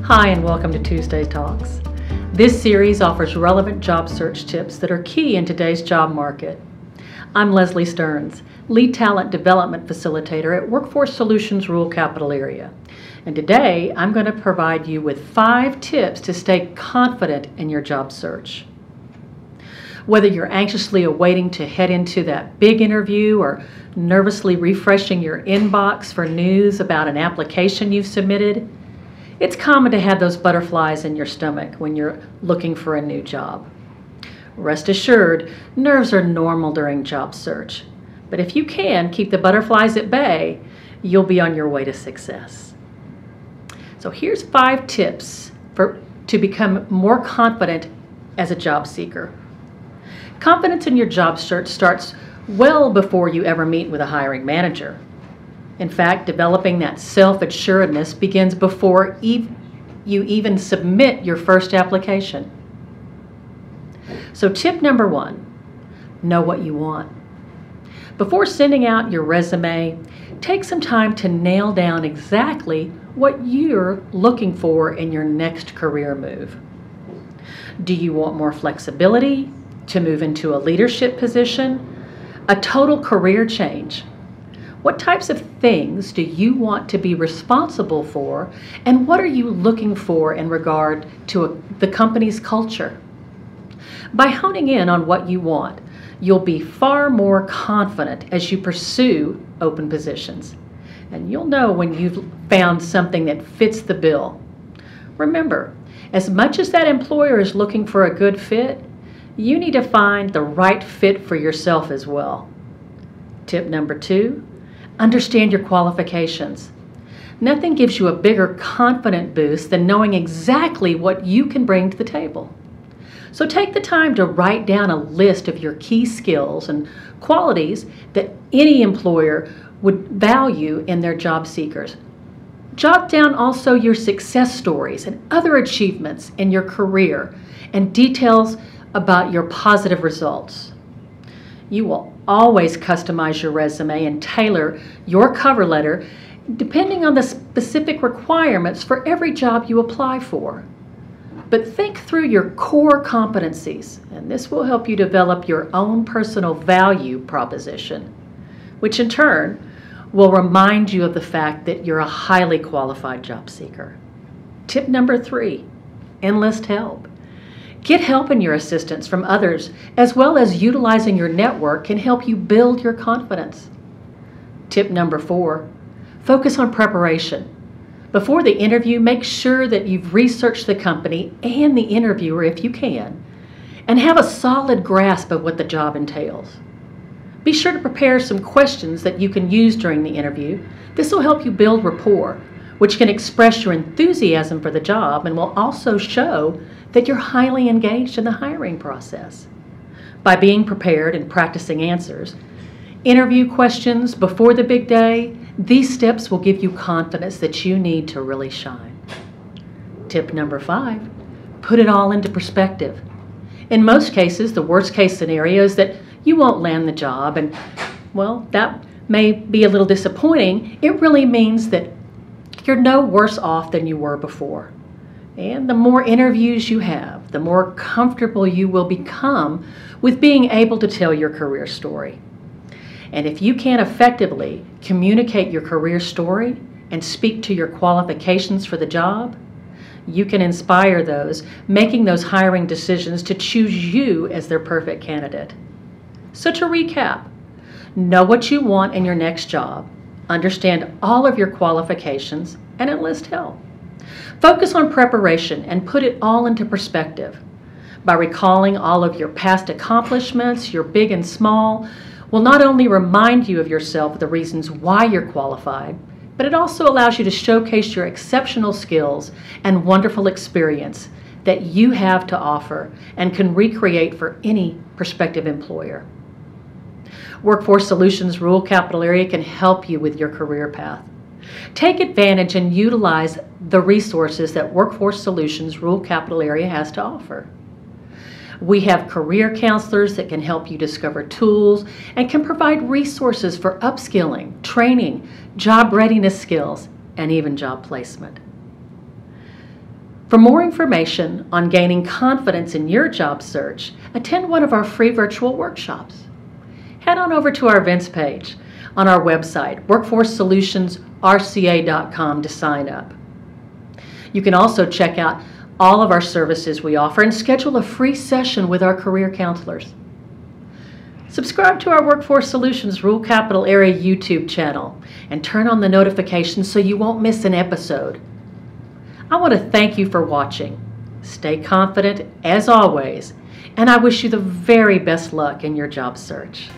Hi, and welcome to Tuesday Talks. This series offers relevant job search tips that are key in today's job market. I'm Leslie Stearns, Lead Talent Development Facilitator at Workforce Solutions Rural Capital Area. And today I'm going to provide you with 5 tips to stay confident in your job search. Whether you're anxiously awaiting to head into that big interview or nervously refreshing your inbox for news about an application you've submitted, it's common to have those butterflies in your stomach when you're looking for a new job. Rest assured, nerves are normal during job search, but if you can keep the butterflies at bay, you'll be on your way to success. So here's 5 tips to become more confident as a job seeker. Confidence in your job search starts well before you ever meet with a hiring manager. In fact, developing that self-assuredness begins before you even submit your first application. So tip number 1, know what you want. Before sending out your resume, take some time to nail down exactly what you're looking for in your next career move. Do you want more flexibility, to move into a leadership position, a total career change? What types of things do you want to be responsible for, and what are you looking for in regard to the company's culture? By honing in on what you want, you'll be far more confident as you pursue open positions. And you'll know when you've found something that fits the bill. Remember, as much as that employer is looking for a good fit, you need to find the right fit for yourself as well. Tip number 2, understand your qualifications. Nothing gives you a bigger confident boost than knowing exactly what you can bring to the table. So take the time to write down a list of your key skills and qualities that any employer would value in their job seekers. Jot down also your success stories and other achievements in your career and details about your positive results. You will always customize your resume and tailor your cover letter depending on the specific requirements for every job you apply for. But think through your core competencies, and this will help you develop your own personal value proposition, which in turn will remind you of the fact that you're a highly qualified job seeker. Tip number 3, enlist help. Get help and your assistance from others, as well as utilizing your network can help you build your confidence. Tip number 4, focus on preparation. Before the interview, make sure that you've researched the company and the interviewer if you can, and have a solid grasp of what the job entails. Be sure to prepare some questions that you can use during the interview. This will help you build rapport, which can express your enthusiasm for the job and will also show that you're highly engaged in the hiring process. By being prepared and practicing answers, interview questions before the big day, these steps will give you confidence that you need to really shine. Tip number 5, put it all into perspective. In most cases, the worst case scenario is that you won't land the job, and well, that may be a little disappointing. It really means that you're no worse off than you were before. And the more interviews you have, the more comfortable you will become with being able to tell your career story. And if you can effectively communicate your career story and speak to your qualifications for the job, you can inspire those making those hiring decisions to choose you as their perfect candidate. So to recap, know what you want in your next job, understand all of your qualifications, and enlist help. Focus on preparation and put it all into perspective. By recalling all of your past accomplishments, your big and small, will not only remind you of yourself, the reasons why you're qualified, but it also allows you to showcase your exceptional skills and wonderful experience that you have to offer and can recreate for any prospective employer. Workforce Solutions Rural Capital Area can help you with your career path. Take advantage and utilize the resources that Workforce Solutions Rural Capital Area has to offer. We have career counselors that can help you discover tools and can provide resources for upskilling, training, job readiness skills, and even job placement. For more information on gaining confidence in your job search, attend one of our free virtual workshops. Head on over to our events page on our website, workforcesolutionsrca.com, to sign up. You can also check out all of our services we offer and schedule a free session with our career counselors. Subscribe to our Workforce Solutions Rural Capital Area YouTube channel and turn on the notifications so you won't miss an episode. I want to thank you for watching. Stay confident as always, and I wish you the very best luck in your job search.